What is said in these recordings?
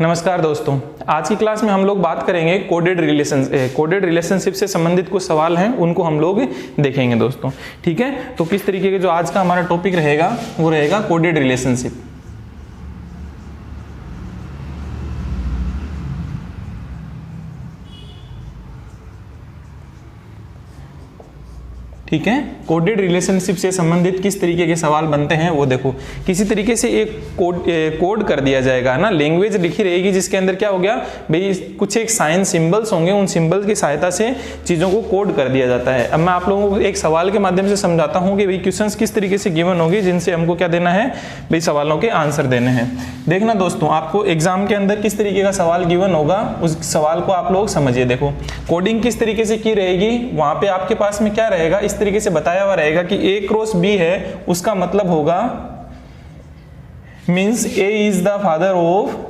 नमस्कार दोस्तों, आज की क्लास में हम लोग बात करेंगे कोडेड रिलेशनशिप से संबंधित कुछ सवाल हैं, उनको हम लोग देखेंगे दोस्तों। ठीक है, तो किस तरीके के जो आज का हमारा टॉपिक रहेगा वो रहेगा कोडेड रिलेशनशिप। ठीक है, कोडेड रिलेशनशिप से संबंधित किस तरीके के सवाल बनते हैं वो देखो। किसी तरीके से एक कोड कर दिया जाएगा ना, लैंग्वेज लिखी रहेगी जिसके अंदर क्या हो गया भाई, कुछ एक साइन सिंबल्स होंगे, उन सिंबल्स की सहायता से चीज़ों को कोड कर दिया जाता है। अब मैं आप लोगों को एक सवाल के माध्यम से समझाता हूँ कि भाई क्वेश्चंस किस तरीके से गिवन होंगे, जिनसे हमको क्या देना है भाई, सवालों के आंसर देने हैं। देखना दोस्तों, आपको एग्जाम के अंदर किस तरीके का सवाल गिवन होगा उस सवाल को आप लोग समझिए। देखो कोडिंग किस तरीके से की रहेगी, वहां पे आपके पास में क्या रहेगा, इस तरीके से बताया हुआ रहेगा कि A क्रॉस B है, उसका मतलब होगा means A is the father of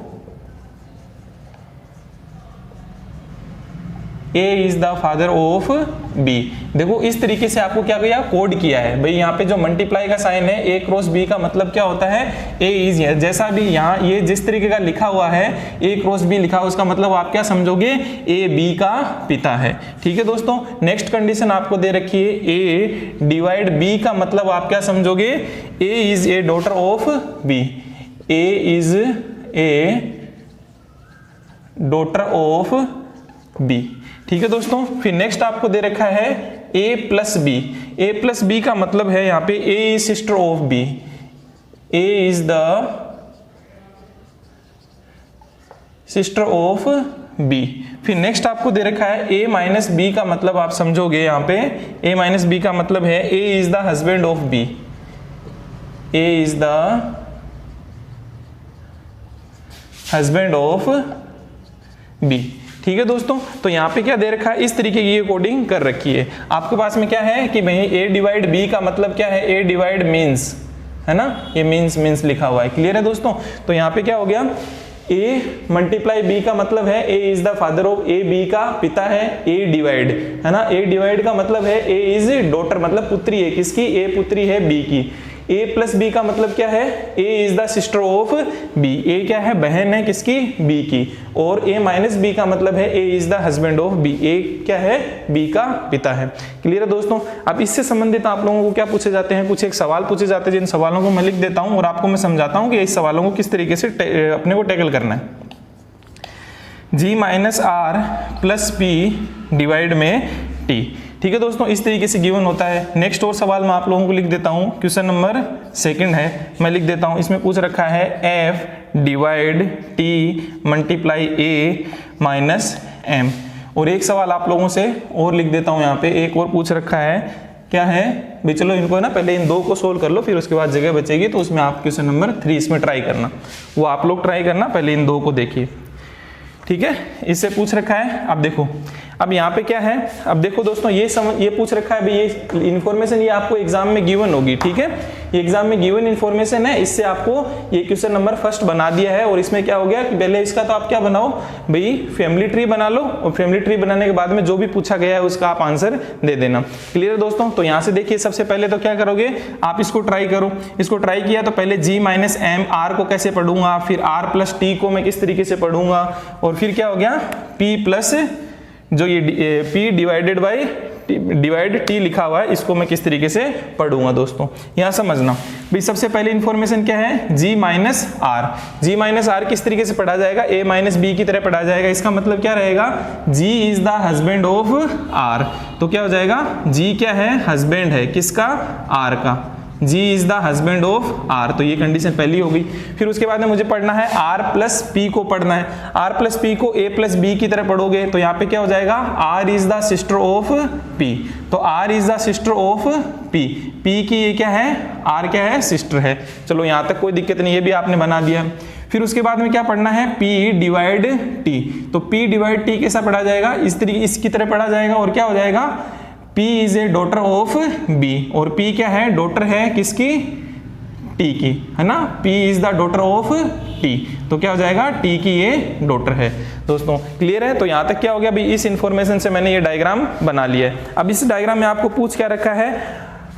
A is the father of B। देखो इस तरीके से आपको क्या किया, कोड किया है भाई। यहाँ पे जो मल्टीप्लाई का साइन है A क्रॉस B का मतलब क्या होता है, A इज, जैसा भी यहाँ ये जिस तरीके का लिखा हुआ है A क्रॉस B लिखा, उसका मतलब आप क्या समझोगे, A B का पिता है। ठीक है दोस्तों, नेक्स्ट कंडीशन आपको दे रखी है A डिवाइड B का मतलब आप क्या समझोगे, A is a daughter of B, A is a daughter of B। ठीक है दोस्तों, फिर नेक्स्ट आपको दे रखा है A plus B. A plus B का मतलब है यहाँ पे A is sister of B, A is the sister of B। फिर नेक्स्ट आपको दे रखा है A माइनस बी का मतलब आप समझोगे यहाँ पे A माइनस बी का मतलब है A is the husband of B, A is the husband of B। ठीक है दोस्तों, तो यहाँ पे क्या दे रखा है, इस तरीके की ये कोडिंग कर रखी है। आपके पास में क्या है कि भाई A डिवाइड B का मतलब क्या है, A डिवाइड मीन्स, है ना, ये मीन्स लिखा हुआ है। क्लियर है दोस्तों, तो यहाँ पे क्या हो गया, A मल्टीप्लाई B का मतलब है A is the father of A, B का पिता है, A डिवाइड, है ना, A डिवाइड का मतलब है A इज डॉटर, मतलब पुत्री है किसकी, A पुत्री है B की। A प्लस बी का मतलब क्या है, A is the sister of B, A क्या है, बहन है किसकी, B की। और A माइनस बी का मतलब है A is the husband of B, A क्या है, B का पिता है। क्लियर है दोस्तों। अब इससे संबंधित आप लोगों को क्या पूछे जाते हैं, कुछ एक सवाल पूछे जाते हैं, जिन सवालों को मैं लिख देता हूं और आपको मैं समझाता हूं कि इस सवालों को किस तरीके से अपने को टैकल करना है। G minus R plus P divide में T। ठीक है दोस्तों, इस तरीके से गिवन होता है। नेक्स्ट और सवाल मैं आप लोगों को लिख देता हूं, क्वेश्चन नंबर 2 है, मैं लिख देता हूं। इसमें पूछ रखा है F divide T multiply A minus M। और एक सवाल आप लोगों से और लिख देता हूं, यहाँ पे एक और पूछ रखा है, क्या है भाई, चलो इनको ना पहले इन दो को सोल्व कर लो, फिर उसके बाद जगह बचेगी तो उसमें आप क्वेश्चन नंबर 3 इसमें ट्राई करना, वो आप लोग ट्राई करना, पहले इन दो को देखिए। ठीक है, इससे पूछ रखा है। अब देखो, अब यहाँ पे क्या है, अब देखो दोस्तों, ये पूछ रखा है भाई, ये इन्फॉर्मेशन ये आपको एग्जाम में गिवन होगी। ठीक है, ये एग्जाम में गिवन इन्फॉर्मेशन है, इससे आपको ये क्वेश्चन नंबर 1 बना दिया है। और इसमें क्या हो गया कि पहले इसका तो आप क्या बनाओ भाई, फैमिली ट्री बना लो, और फैमिली ट्री बनाने के बाद में जो भी पूछा गया है उसका आप आंसर दे देना। क्लियर है दोस्तों, तो यहाँ से देखिए, सबसे पहले तो क्या करोगे आप, इसको ट्राई करो। इसको ट्राई किया तो पहले G माइनस M, R को कैसे पढ़ूंगा, फिर R प्लस T को मैं किस तरीके से पढ़ूंगा, और फिर क्या हो गया P प्लस जो ये P divided by divide T लिखा हुआ है, इसको मैं किस तरीके से पढ़ूंगा दोस्तों, यहाँ समझना भाई। सबसे पहले इंफॉर्मेशन क्या है, G minus R। G minus R किस तरीके से पढ़ा जाएगा, A माइनस B की तरह पढ़ा जाएगा। इसका मतलब क्या रहेगा, G is the husband of R, तो क्या हो जाएगा, G क्या है, हस्बैंड है किसका, R का, G is the husband of R, तो ये कंडीशन पहली हो गई। फिर उसके बाद में मुझे पढ़ना है R प्लस P को पढ़ना है। R प्लस P को A प्लस B की तरह पढ़ोगे तो यहाँ पे क्या हो जाएगा, R is the sister of P, तो R is the sister of P, P की ये क्या है, R क्या है, सिस्टर है। चलो यहाँ तक कोई दिक्कत नहीं, ये भी आपने बना दिया। फिर उसके बाद में क्या पढ़ना है, P डिवाइड T, तो P डिवाइड T कैसा पढ़ा जाएगा, इस तरीके इसकी तरह पढ़ा जाएगा। और क्या हो जाएगा, P is a daughter of B, और P क्या है, डॉटर है किसकी, T की, है ना, P is the daughter of T, तो क्या हो जाएगा, T की ये डॉटर है। दोस्तों क्लियर है, तो यहाँ तक क्या हो गया भाई, इस इंफॉर्मेशन से मैंने ये डायग्राम बना लिया है। अब इस डायग्राम में आपको पूछ क्या रखा है,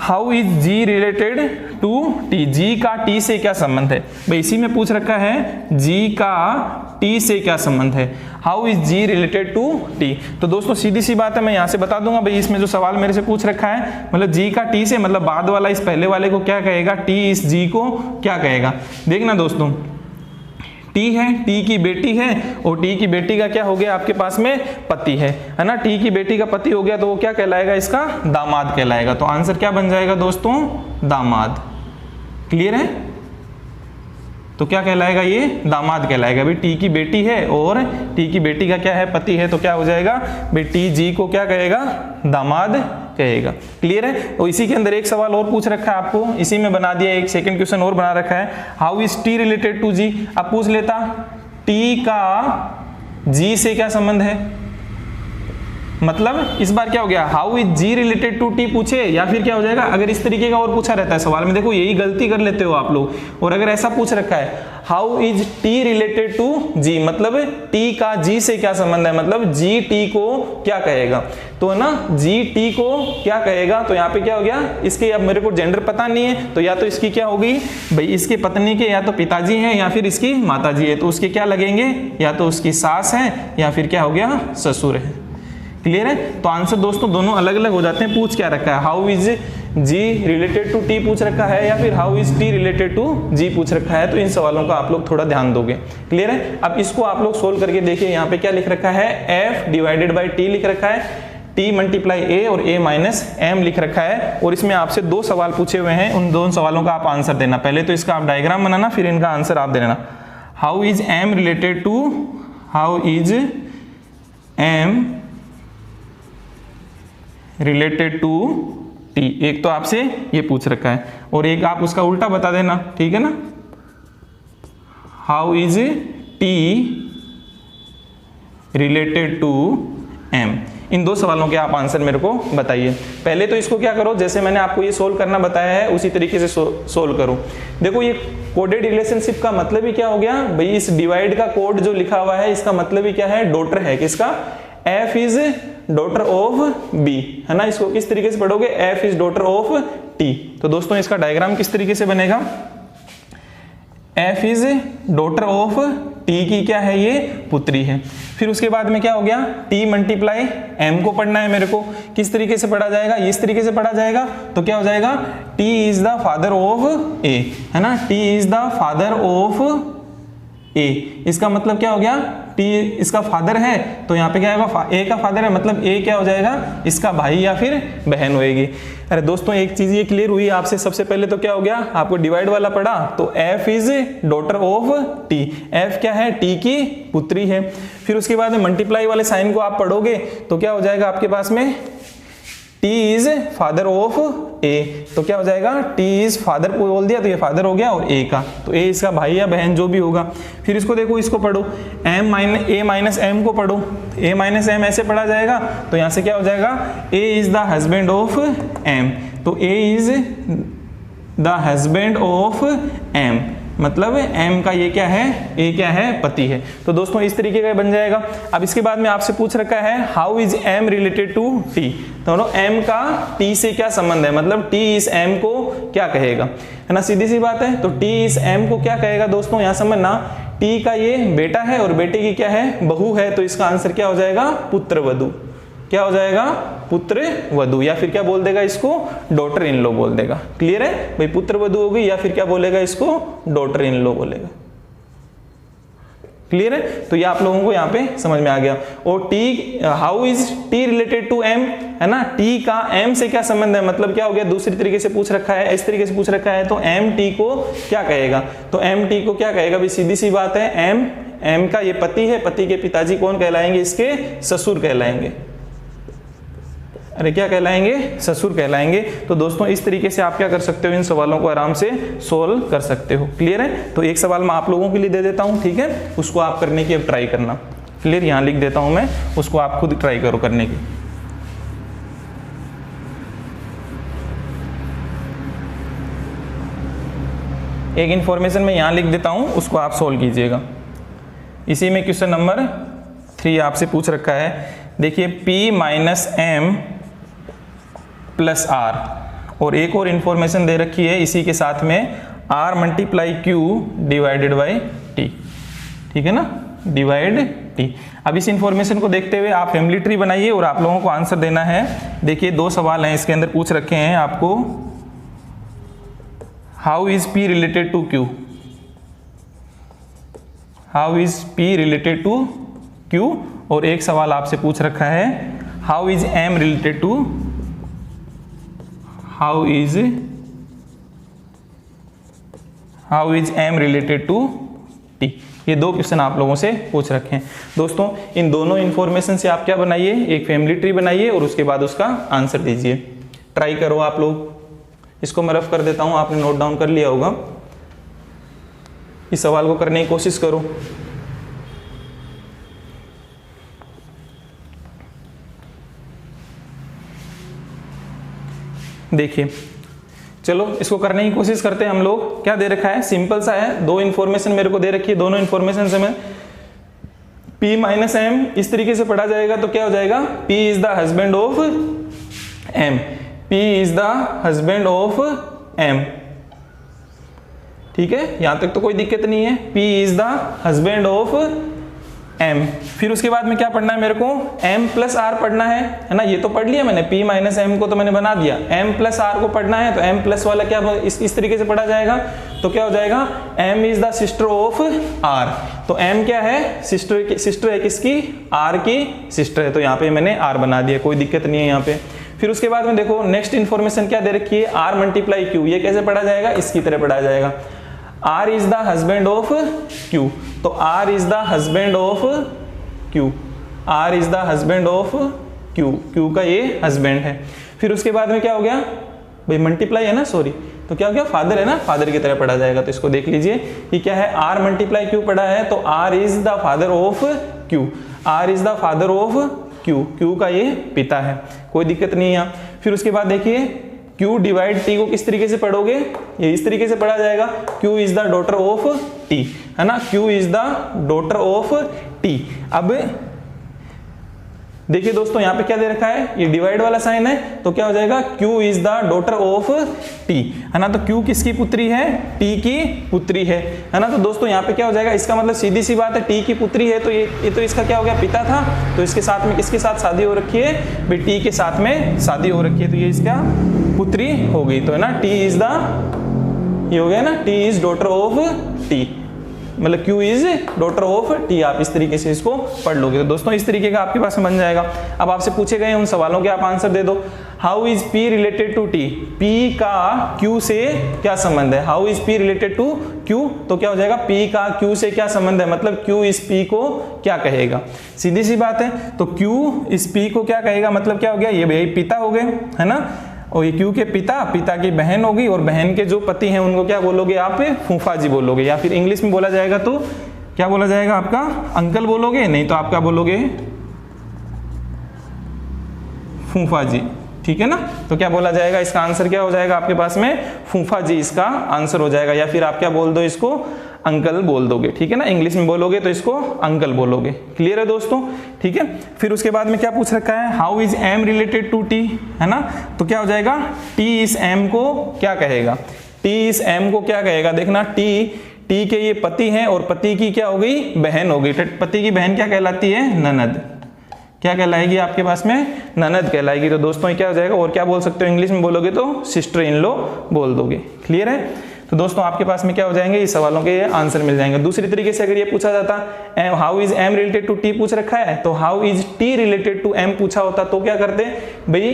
how is G related to T, G का टी से क्या संबंध है भाई, इसी में पूछ रखा है जी का टी से क्या संबंध है, how is G related to T. तो दोस्तों सीधी सी बात है, मैं यहाँ से बता दूंगा भाई, इसमें जो सवाल मेरे से पूछ रखा है मतलब जी का टी से मतलब बाद वाला इस पहले वाले को क्या कहेगा, टी इस जी को क्या कहेगा। देखना दोस्तों, टी है, टी की बेटी है, और टी की बेटी का क्या हो गया आपके पास में पति है ना, टी की बेटी का पति हो गया तो वो क्या कहलाएगा, इसका दामाद कहलाएगा। तो आंसर क्या बन जाएगा दोस्तों, दामाद। क्लियर है, तो क्या कहलाएगा, ये दामाद कहलाएगा भाई, टी की बेटी है और टी की बेटी का क्या है, पति है, तो क्या हो जाएगा भाई, टी जी को क्या कहेगा, दामाद कहेगा। क्लियर है। तो इसी के अंदर एक सवाल और पूछ रखा है आपको, इसी में बना दिया, एक सेकंड क्वेश्चन और बना रखा है, how is T related to G. अब पूछ लेता टी का जी से क्या संबंध है, मतलब इस बार क्या हो गया, how is G related to T पूछे, या फिर क्या हो जाएगा, अगर इस तरीके का और पूछा रहता है सवाल में, देखो यही गलती कर लेते हो आप लोग, और अगर ऐसा पूछ रखा है how is T related to G, मतलब टी का जी से क्या संबंध है, मतलब जी टी को क्या कहेगा, तो है ना जी टी को क्या कहेगा। तो यहाँ पे क्या हो गया, इसके अब मेरे को जेंडर पता नहीं है, तो या तो इसकी क्या होगी भाई, इसके पत्नी के या तो पिताजी हैं या फिर इसकी माताजी है, तो उसके क्या लगेंगे, या तो उसकी सास है या फिर क्या हो गया, ससुर है। क्लियर है। तो आंसर दोस्तों दोनों अलग अलग हो जाते हैं। पूछ क्या रखा है, how is G related to T पूछ रखा है, या फिर how is T related to G पूछ रखा है। तो इन सवालों का आप लोग थोड़ा ध्यान दोगे। क्लियर है। अब इसको आप लोग सोल्व करके देखिए, यहाँ पे क्या लिख रखा है, एफ डिवाइडेड बाई टी लिख रखा है, टी मल्टीप्लाई ए और ए माइनस एम लिख रखा है, और इसमें आपसे दो सवाल पूछे हुए हैं, उन दोनों सवालों का आप आंसर देना। पहले तो इसका आप डायग्राम बनाना, फिर इनका आंसर आप देना। How is M related to, how is M related to T, एक तो आपसे ये पूछ रखा है, और एक आप उसका उल्टा बता देना, ठीक है ना। How is T related to M, इन दो सवालों के आप आंसर मेरे को बताइए। पहले तो इसको क्या करो, जैसे मैंने आपको ये सोल्व करना बताया है उसी तरीके से सोल्व करो। देखो ये कोडेड रिलेशनशिप का मतलब ही क्या हो गया भाई, इस डिवाइड का कोड जो लिखा हुआ है इसका मतलब ही क्या है, डॉटर है किसका, F is daughter of B, है ना। इसको किस तरीके से पढ़ोगे, F is daughter of T। तो दोस्तों इसका डायग्राम किस तरीके से बनेगा, F is daughter of T की क्या है, ये पुत्री है। फिर उसके बाद में क्या हो गया, T मल्टीप्लाई M को पढ़ना है मेरे को, किस तरीके से पढ़ा जाएगा, इस तरीके से पढ़ा जाएगा। तो क्या हो जाएगा, T is the father of A, है ना, T is the father of A। इसका मतलब क्या हो गया, T इसका फादर है, तो यहाँ पे क्या होगा, A का फादर है, मतलब A क्या हो जाएगा, इसका भाई या फिर बहन होएगी। अरे दोस्तों एक चीज ये क्लियर हुई आपसे, सबसे पहले तो क्या हो गया, आपको डिवाइड वाला पढ़ा, तो F is daughter of T, F क्या है, T की पुत्री है। फिर उसके बाद में मल्टीप्लाई वाले साइन को आप पढ़ोगे तो क्या हो जाएगा आपके पास में, T is father of A, तो क्या हो जाएगा, T इज फादर को बोल दिया तो ये फादर हो गया, और A का, तो A इसका भाई या बहन जो भी होगा। फिर इसको देखो, इसको पढ़ो, A माइनस M को पढ़ो, A माइनस M ऐसे पढ़ा जाएगा, तो यहाँ से क्या हो जाएगा, A is the husband of M, तो A is the husband of M, मतलब M का ये क्या है, A क्या है, पति है। तो दोस्तों इस तरीके का बन जाएगा। अब इसके बाद में आपसे पूछ रखा है how is M related to T, तो M का T से क्या संबंध है, मतलब T इस M को क्या कहेगा, है ना, सीधी सी बात है। तो T इस M को क्या कहेगा दोस्तों, यहाँ समझना, T का ये बेटा है और बेटे की क्या है, बहू है, तो इसका आंसर क्या हो जाएगा, पुत्रवधू। क्या हो जाएगा, पुत्र वधू, या फिर क्या बोल देगा इसको, डॉटर इन लॉ बोल देगा। क्लियर है भाई, पुत्र वधू होगी, या फिर क्या बोलेगा इसको, डॉटर इन लॉ बोलेगा। क्लियर है। तो ये आप लोगों को यहाँ पे समझ में आ गया। और T, how is T related to M, है ना, टी का एम से क्या संबंध है, मतलब क्या हो गया, दूसरी तरीके से पूछ रखा है, इस तरीके से पूछ रखा है, तो एम टी को क्या कहेगा, तो एम टी को क्या कहेगा भाई, सीधी सी बात है, एम का ये पति है, पति के पिताजी कौन कहलाएंगे, इसके ससुर कहलाएंगे। अरे क्या कहलाएंगे, ससुर कहलाएंगे। तो दोस्तों इस तरीके से आप क्या कर सकते हो, इन सवालों को आराम से सोल्व कर सकते हो। क्लियर है। तो एक सवाल मैं आप लोगों के लिए दे देता हूं, ठीक है, उसको आप करने की अब ट्राई करना। क्लियर, यहां लिख देता हूं मैं, उसको आप खुद ट्राई करो करने की। एक इंफॉर्मेशन मैं यहां लिख देता हूं, उसको आप सोल्व कीजिएगा। इसी में क्वेश्चन नंबर 3 आपसे पूछ रखा है। देखिए P minus M plus R, और एक और इंफॉर्मेशन दे रखी है इसी के साथ में R multiply Q divided by T, ठीक है ना, डिवाइड T। अब इस इंफॉर्मेशन को देखते हुए आप फैमिली ट्री बनाइए और आप लोगों को आंसर देना है। देखिए 2 सवाल हैं इसके अंदर पूछ रखे हैं आपको, how is P related to Q, how is P related to Q, और एक सवाल आपसे पूछ रखा है how is M related to, how is M related to T। ये 2 क्वेश्चन आप लोगों से पूछ रखे हैं। दोस्तों इन दोनों इंफॉर्मेशन से आप क्या बनाइए, एक फैमिली ट्री बनाइए और उसके बाद उसका आंसर दीजिए। ट्राई करो आप लोग। इसको मैं रफ कर देता हूं, आपने नोट डाउन कर लिया होगा। इस सवाल को करने की कोशिश करो। देखिए चलो इसको करने की कोशिश करते हैं हम लोग। क्या दे रखा है, सिंपल सा है, 2 इंफॉर्मेशन मेरे को दे रखी है, दोनों इंफॉर्मेशन से मैं P माइनस M इस तरीके से पढ़ा जाएगा तो क्या हो जाएगा, P is the husband of M, P is the husband of M, ठीक है, यहां तक तो कोई दिक्कत नहीं है। P is the husband of M। फिर उसके बाद में क्या पढ़ना है मेरे को, M प्लस R पढ़ना है ना, ये तो पढ़ लिया मैंने, P माइनस M को तो मैंने बना दिया। M प्लस R को पढ़ना है तो M प्लस वाला क्या इस तरीके से पढ़ा जाएगा तो क्या हो जाएगा, M is the sister of R। तो M क्या है, सिस्टर है किसकी, R की सिस्टर है, तो यहाँ पे मैंने R बना दिया, कोई दिक्कत नहीं है यहाँ पे। फिर उसके बाद में देखो नेक्स्ट इन्फॉर्मेशन क्या दे रखी है, R मल्टीप्लाई Q, ये कैसे पढ़ा जाएगा, इसकी तरह पढ़ा जाएगा। R is the husband of Q, तो R is the husband of Q, R is the husband of Q, Q का ये हस्बैंड है। फिर उसके बाद में क्या हो गया भाई, मल्टीप्लाई है ना, सॉरी, तो क्या हो गया, फादर है ना, फादर की तरह पढ़ा जाएगा। तो इसको देख लीजिए कि क्या है, R मल्टीप्लाई Q पढ़ा है तो R is the father of Q, R is the father of Q, Q का ये पिता है, कोई दिक्कत नहीं है। फिर उसके बाद देखिए Q डिवाइड T को किस तरीके से पढ़ोगे, ये इस तरीके से पढ़ा जाएगा, Q is the daughter of T, है ना, Q is the daughter of T। अब देखिए दोस्तों यहाँ पे क्या दे रखा है, ये डिवाइड वाला साइन है तो क्या हो जाएगा, Q is the daughter of T, है ना, तो Q किसकी पुत्री है, T की पुत्री है ना। तो दोस्तों यहाँ पे क्या हो जाएगा, इसका मतलब सीधी सी बात है, T की पुत्री है तो ये तो इसका क्या हो गया, पिता था, तो इसके साथ में किसके साथ शादी हो रखी है भाई, T के साथ में शादी हो रखी है, तो ये इसका पुत्री हो गई, तो है ना, T इज द, ये हो गया ना, T is daughter of T, मतलब Q is daughter of T, आप इस तरीके से इसको पढ़ लोगे। तो दोस्तों इस तरीके का आपके पास में बन जाएगा। अब आपसे पूछे गए उन सवालों के आप आंसर दे दो। How is P related to T, P का Q से क्या संबंध है, how is P related to Q, तो क्या हो जाएगा, P का Q से क्या संबंध है, मतलब Q इस P को क्या कहेगा, सीधी सी बात है। तो Q इस P को क्या कहेगा, मतलब क्या हो गया, ये भाई पिता हो गए, है ना, और ये Q के पिता की बहन होगी, और बहन के जो पति हैं उनको क्या बोलोगे आप, फूफा जी बोलोगे, या फिर इंग्लिश में बोला जाएगा तो क्या बोला जाएगा आपका, अंकल बोलोगे, नहीं तो आप क्या बोलोगे, फूफा जी, ठीक है ना। तो क्या बोला जाएगा, इसका आंसर क्या हो जाएगा आपके पास में, फूफा जी इसका आंसर हो जाएगा, या फिर आप क्या बोल दो इसको, अंकल बोल दोगे, ठीक है ना, इंग्लिश में बोलोगे तो इसको अंकल बोलोगे। क्लियर है दोस्तों, ठीक है। फिर उसके बाद में क्या पूछ रखा है, how is M related to T, है ना, तो क्या हो जाएगा, T इस M को क्या कहेगा, T इस M को क्या कहेगा, देखना T के ये पति हैं और पति की क्या हो गई, बहन हो गई, पति की बहन क्या कहलाती है, ननद, क्या कहलाएगी आपके पास में, ननद कहलाएगी। तो दोस्तों ये क्या हो जाएगा, और क्या बोल सकते हो, इंग्लिश में बोलोगे तो सिस्टर इन लॉ बोल दोगे। क्लियर है। तो दोस्तों आपके पास में क्या हो जाएंगे, इस सवालों के आंसर मिल जाएंगे। दूसरी तरीके से अगर ये पूछा जाता how is M related to T पूछ रखा है, तो how is T related to M पूछा होता तो क्या करते भाई,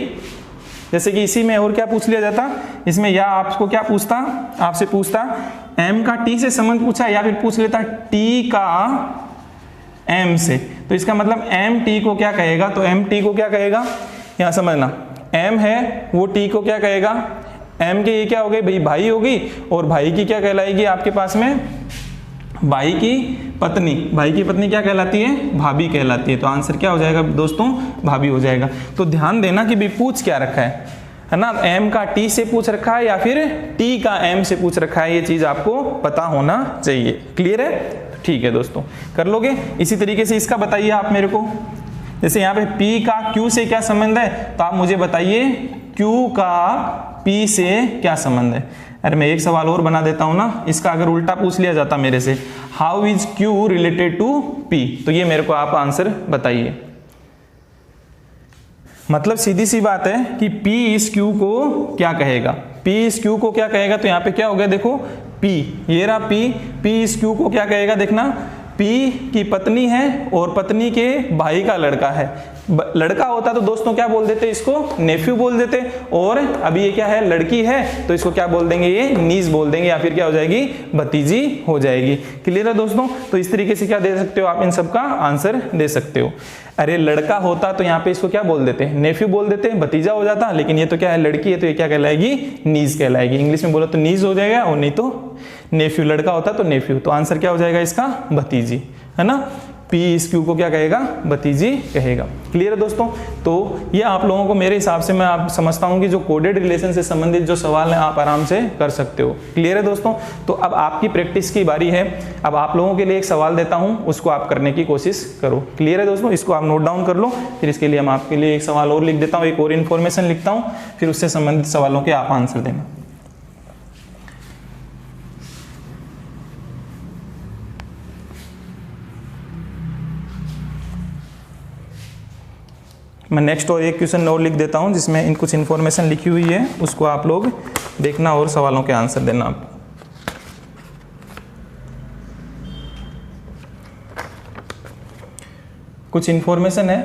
जैसे कि इसी में और क्या पूछ लिया जाता, इसमें या आपको क्या पूछता, आपसे पूछता M का T से संबंध पूछा, या फिर पूछ लेता T का M से, तो इसका मतलब M T को क्या कहेगा, तो M T को क्या कहेगा, यहाँ समझना, M है वो T को क्या कहेगा, M के ये क्या हो गई भाई, भाई होगी, और भाई की क्या कहलाएगी आपके पास में, भाई की पत्नी, भाई की पत्नी क्या कहलाती है, भाभी कहलाती है। तो आंसर क्या हो जाएगा दोस्तों, भाभी हो जाएगा। तो ध्यान देना कि भाई पूछ क्या रखा है ना, M का T से पूछ रखा है या फिर T का M से पूछ रखा है, ये चीज आपको पता होना चाहिए। क्लियर है, ठीक है दोस्तों, कर लोगे। इसी तरीके से इसका बताइए आप मेरे को, जैसे यहाँ पे P का Q से क्या संबंध है, तो आप मुझे बताइए Q का P से क्या संबंध है। अरे मैं एक सवाल और बना देता हूं ना, इसका अगर उल्टा पूछ लिया जाता मेरे से, how is Q related to P, तो ये मेरे को आप आंसर बताइए। मतलब सीधी सी बात है कि P इस Q को क्या कहेगा, P इस Q को क्या कहेगा। तो यहाँ पे क्या हो गया देखो, P, ये रहा P इस Q को क्या कहेगा देखना, P की पत्नी है और पत्नी के भाई का लड़का है। लड़का होता तो दोस्तों क्या बोल देते, इसको नेफ्यू बोल देते, और अभी ये क्या है, लड़की है, तो इसको क्या बोल देंगे, ये नीस बोल देंगे, या फिर क्या हो जाएगी, भतीजी हो जाएगी। क्लियर है दोस्तों। तो इस तरीके से क्या दे सकते हो आप, इन सब का आंसर दे सकते हो। अरे लड़का होता तो यहाँ पे इसको क्या बोल देते, नेफ्यू बोल देते, भतीजा हो जाता, लेकिन ये तो क्या है, लड़की है, तो ये क्या कहलाएगी, नीस कहलाएगी। इंग्लिश में बोलो तो नीस हो जाएगा, और नहीं तो नेफ्यू। लड़का होता तो नेफ्यू, तो आंसर क्या हो जाएगा इसका, भतीजी, है ना। P इस Q को क्या कहेगा, भतीजी कहेगा। क्लियर है दोस्तों। तो ये आप लोगों को मेरे हिसाब से मैं आप समझता हूँ कि जो कोडेड रिलेशन से संबंधित जो सवाल हैं आप आराम से कर सकते हो। क्लियर है दोस्तों। तो अब आपकी प्रैक्टिस की बारी है। अब आप लोगों के लिए एक सवाल देता हूँ, उसको आप करने की कोशिश करो। क्लियर है दोस्तों। इसको आप नोट डाउन कर लो, फिर इसके लिए हम आपके लिए एक सवाल और लिख देता हूँ, एक और इन्फॉर्मेशन लिखता हूँ, फिर उससे संबंधित सवालों के आप आंसर देना। मैं नेक्स्ट और एक क्वेश्चन और लिख देता हूं जिसमें इन कुछ इन्फॉर्मेशन लिखी हुई है, उसको आप लोग देखना और सवालों के आंसर देना आप। कुछ इन्फॉर्मेशन है,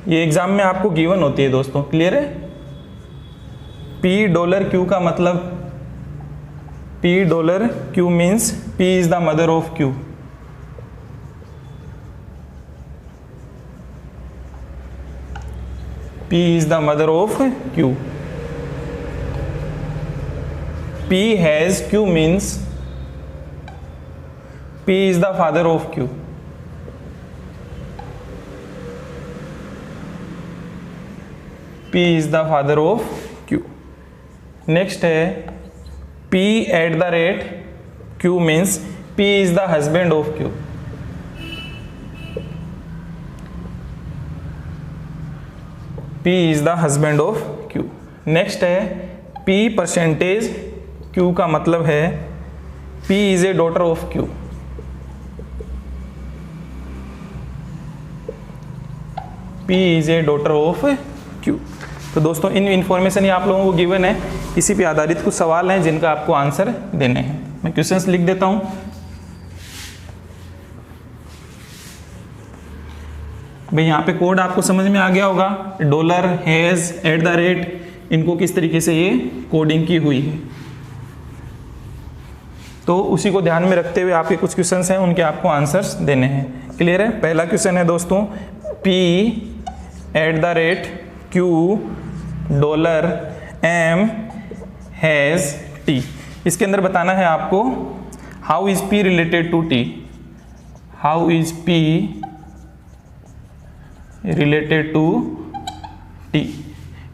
ये एग्जाम में आपको गिवन होती है दोस्तों। क्लियर है। $Q का मतलब, $Q means P is the mother of Q। P is the mother of Q. P has Q means P is the father of Q. P is the father of Q. Next है P at the rate Q means P is the husband of Q. P is the husband of Q. Next है P percentage Q का मतलब है P is a daughter of Q. P is a daughter of Q. तो दोस्तों in information ही आप लोगों को given है, इसी पे आधारित कुछ सवाल हैं जिनका आपको आंसर देने हैं। मैं क्वेश्चंस लिख देता हूं। भाई यहाँ पे कोड आपको समझ में आ गया होगा, dollar, has, eight the rate, इनको किस तरीके से ये कोडिंग की हुई है। तो उसी को ध्यान में रखते हुए आपके कुछ क्वेश्चंस हैं, उनके आपको आंसर्स देने हैं। क्लियर है। पहला क्वेश्चन है दोस्तों, P at the rate Q dollar M has T। इसके अंदर बताना है आपको how is P related to T। How is P related to T।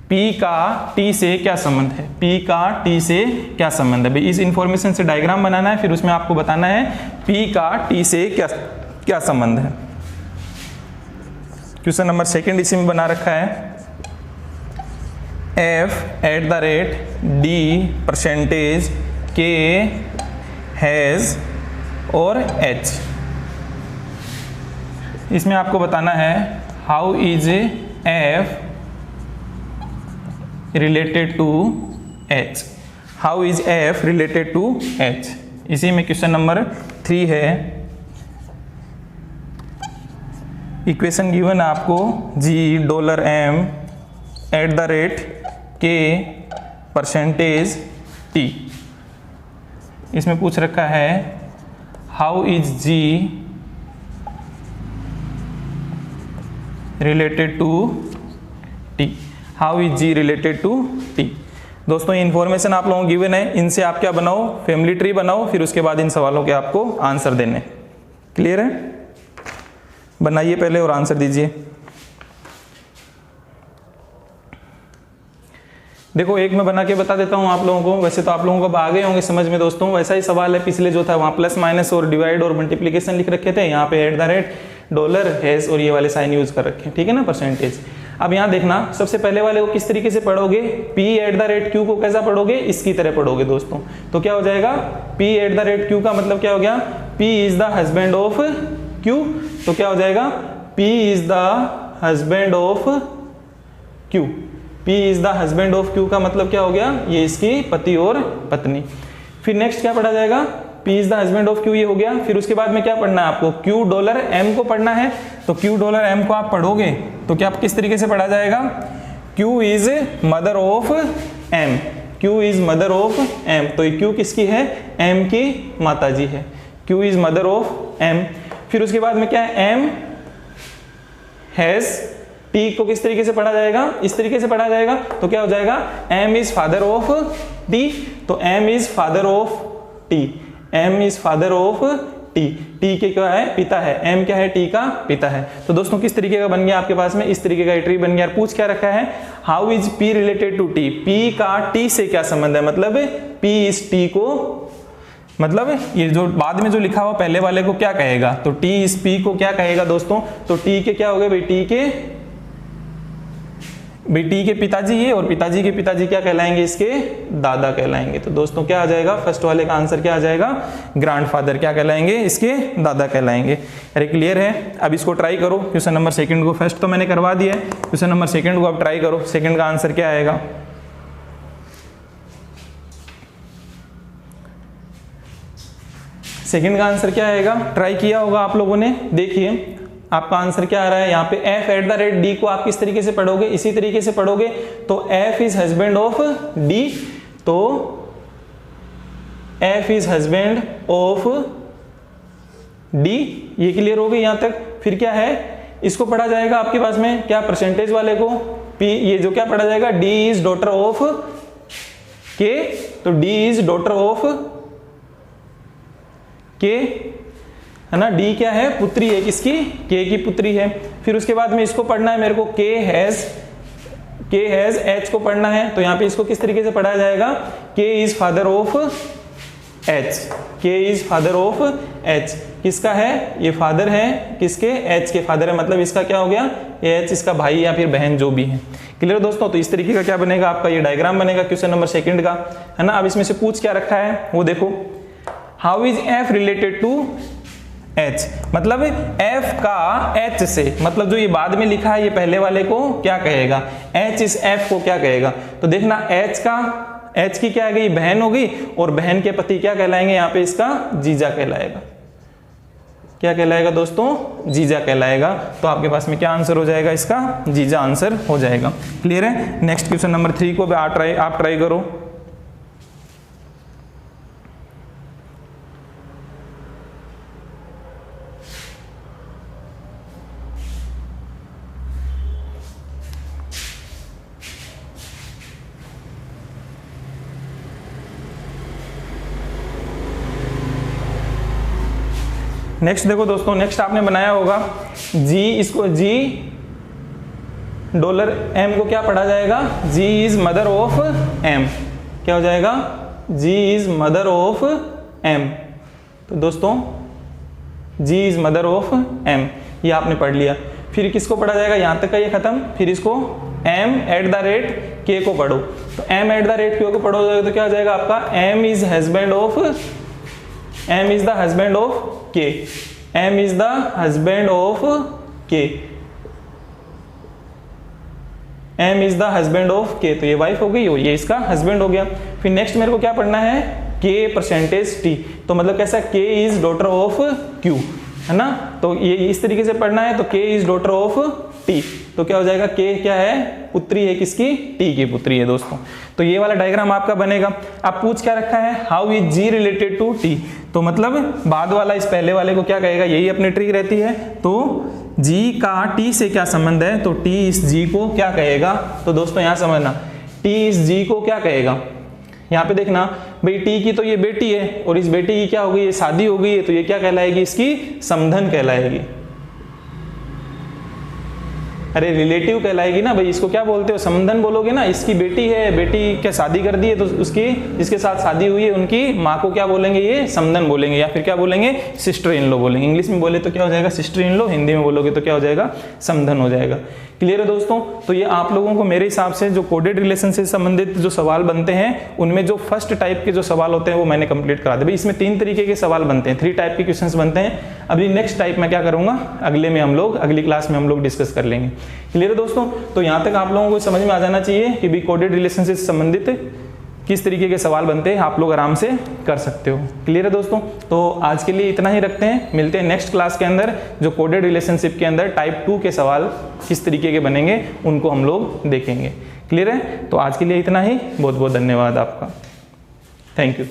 P का T से क्या संबंध है, P का T से क्या संबंध है। भाई इस इंफॉर्मेशन से डायग्राम बनाना है, फिर उसमें आपको बताना है P का T से क्या संबंध है। क्वेश्चन नंबर सेकंड इसी में बना रखा है, F at the rate D percentage K has और H। इसमें आपको बताना है how is F related to H। How is F related to H। इसी में क्वेश्चन नंबर 3 है, इक्वेशन गिवन आपको G dollar M at the rate K percentage T। इसमें पूछ रखा है how is G related to T। How is G related to T। दोस्तों ये इन्फॉर्मेशन आप लोगों को गिवन है, इनसे आप क्या बनाओ, फैमिली ट्री बनाओ, फिर उसके बाद इन सवालों के आपको आंसर देने। क्लियर है। बनाइए पहले और आंसर दीजिए। देखो एक मैं बना के बता देता हूं आप लोगों को, वैसे तो आप लोगों को आ गए होंगे समझ में दोस्तों। वैसा ही सवाल है, पिछले जो था वहां प्लस माइनस और डिवाइड और मल्टीप्लीकेशन लिख रखे थे, यहाँ पे eight the rate dollar has और ये वाले साइन यूज कर रखे हैं, ठीक है ना, परसेंटेज। अब यहाँ देखना, सबसे पहले वाले को किस तरीके से पढ़ोगे, P@Q को कैसा पढ़ोगे, इसकी तरह पढ़ोगे दोस्तों। तो क्या हो जाएगा, P@Q का मतलब क्या हो गया, P is the husband of Q। तो क्या हो जाएगा, P is the husband of Q। P is the husband of Q का मतलब क्या हो गया, ये इसकी पति और पत्नी। फिर नेक्स्ट क्या पढ़ा जाएगा, P is the husband of Q, ये हो गया। फिर उसके बाद में क्या पढ़ना है आपको, Q$M को पढ़ना है। तो Q$M को आप पढ़ोगे तो क्या किस तरीके से पढ़ा जाएगा, Q is mother of M, Q is mother of M। तो ये Q किसकी है, M की माता जी है, Q is mother of M। फिर उसके बाद में क्या है, M हैज, T को किस तरीके से पढ़ा जाएगा, इस तरीके से पढ़ा जाएगा। तो क्या हो जाएगा, M is father of T। तो M is father of T, M is father of T। T के क्या है, पिता है, M क्या है, T का पिता है। तो दोस्तों किस तरीके का बन गया आपके पास में, इस तरीके का ट्री बन गया। पूछ क्या रखा है, how is P related to T, P का T से क्या संबंध है, मतलब P इस T को, मतलब ये जो बाद में जो लिखा हुआ पहले वाले को क्या कहेगा, तो T इस P को क्या कहेगा दोस्तों। तो T के क्या हो गए भाई, T के पिताजी ये, और पिताजी के पिताजी क्या कहलाएंगे, इसके दादा कहलाएंगे। तो दोस्तों क्या आ जाएगा, फर्स्ट वाले का आंसर क्या आ जाएगा, ग्रैंडफादर क्या कहलाएंगे, इसके दादा कहलाएंगे। अरे क्लियर है। अब इसको ट्राई करो, क्वेश्चन नंबर सेकंड को, फर्स्ट तो मैंने करवा दिया है, क्वेश्चन नंबर सेकंड को अब ट्राई करो, सेकंड का आंसर क्या आएगा। सेकंड का आंसर क्या आएगा, ट्राई किया होगा आप लोगों ने, देखिए आपका आंसर क्या आ रहा है यहाँ पे, F@D को आप किस तरीके से पढ़ोगे, इसी तरीके से पढ़ोगे। तो F is husband of D, तो F is husband of D, ये क्लियर हो गई यहाँ तक। फिर क्या है, इसको पढ़ा जाएगा आपके पास में क्या, परसेंटेज वाले को P, ये जो क्या पढ़ा जाएगा, D is daughter of K। तो D is daughter of K है ना, D क्या है, पुत्री है, किसकी, K की पुत्री है। फिर उसके बाद में इसको पढ़ना है मेरे को, K हैज H को पढ़ना है। तो यहाँ पे इसको किस तरीके से पढ़ा जाएगा, K is father of H, K is father of H, किसका है, ये फादर है, किसके, H के फादर है, मतलब इसका क्या हो गया, ये H इसका भाई या फिर बहन जो भी है। क्लियर दोस्तों। तो इस तरीके का क्या बनेगा आपका, ये डायग्राम बनेगा क्वेश्चन नंबर सेकंड का, है ना। अब इसमें से पूछ क्या रखा है वो देखो, how is F related to H, मतलब F का H से, मतलब जो ये बाद में लिखा है ये पहले वाले को क्या कहेगा, H इस F को क्या कहेगा। तो देखना H की क्या आ गई, बहन हो गई, और बहन के पति क्या कहलाएंगे यहाँ पे, इसका जीजा कहलाएगा। क्या कहलाएगा दोस्तों, जीजा कहलाएगा। तो आपके पास में क्या आंसर हो जाएगा, इसका जीजा आंसर हो जाएगा। क्लियर है। नेक्स्ट क्वेश्चन नंबर 3 को भी आप ट्राई करो। नेक्स्ट देखो दोस्तों, नेक्स्ट आपने बनाया होगा G, इसको G $M को क्या पढ़ा जाएगा, G is mother of M, क्या हो जाएगा, G is mother of M। तो दोस्तों G is mother of M, ये आपने पढ़ लिया। फिर किसको पढ़ा जाएगा, यहाँ तक का ये खत्म। फिर इसको M@K को पढ़ो। तो M@K को पढ़ोगे तो क्या हो जाएगा आपका, M is husband of, M is the husband of K, M is the husband of K, M is the husband of K। तो ये वाइफ हो गई और ये इसका हस्बैंड हो गया। फिर नेक्स्ट मेरे को क्या पढ़ना है, K परसेंटेज T, तो मतलब कैसा, K is daughter of Q, है ना। तो ये इस तरीके से पढ़ना है। तो K is daughter of T, तो क्या हो जाएगा, K क्या है, पुत्री है, किसकी, T की पुत्री है दोस्तों। तो ये वाला डायग्राम आपका बनेगा। अब पूछ क्या रखा है, how is G related to T, तो मतलब बाद वाला इस पहले वाले को क्या कहेगा, यही अपनी ट्रिक रहती है। तो G का T से क्या संबंध है, तो T इस G को क्या कहेगा। तो दोस्तों यहाँ समझना, T इस G को क्या कहेगा। यहाँ पे देखना भाई, T की तो ये बेटी है और इस बेटी की क्या हो गई, ये शादी हो गई है, तो ये क्या कहलाएगी, इसकी समधन कहलाएगी। अरे रिलेटिव कहलाएगी ना भाई, इसको क्या बोलते हो, संबंधन बोलोगे ना। इसकी बेटी है, बेटी क्या शादी कर दी है तो उसकी जिसके साथ शादी हुई है उनकी माँ को क्या बोलेंगे, ये संबंधन बोलेंगे, या फिर क्या बोलेंगे, सिस्टर इन लॉ बोलेंगे। इंग्लिश में बोले तो क्या हो जाएगा, सिस्टर इन लॉ, हिंदी में बोलोगे तो क्या हो जाएगा, संबंधन हो जाएगा। क्लियर है दोस्तों। तो ये आप लोगों को मेरे हिसाब से जो कोडेड रिलेशन से संबंधित जो सवाल बनते हैं उनमें जो फर्स्ट टाइप के जो सवाल होते हैं वो मैंने कंप्लीट करा दिया। भाई इसमें 3 तरीके के सवाल बनते हैं, 3 टाइप के क्वेश्चंस बनते हैं। अभी नेक्स्ट टाइप मैं क्या करूंगा, अगले में हम लोग अगली क्लास में हम लोग डिस्कस कर लेंगे। क्लियर है दोस्तों। तो यहाँ तक आप लोगों को समझ में आ जाना चाहिए कि भी कोडेड रिलेशन से संबंधित किस तरीके के सवाल बनते हैं, आप लोग आराम से कर सकते हो। क्लियर है दोस्तों। तो आज के लिए इतना ही रखते हैं, मिलते हैं नेक्स्ट क्लास के अंदर जो कोडेड रिलेशनशिप के अंदर टाइप 2 के सवाल किस तरीके के बनेंगे उनको हम लोग देखेंगे। क्लियर है। तो आज के लिए इतना ही, बहुत बहुत धन्यवाद आपका, थैंक यू।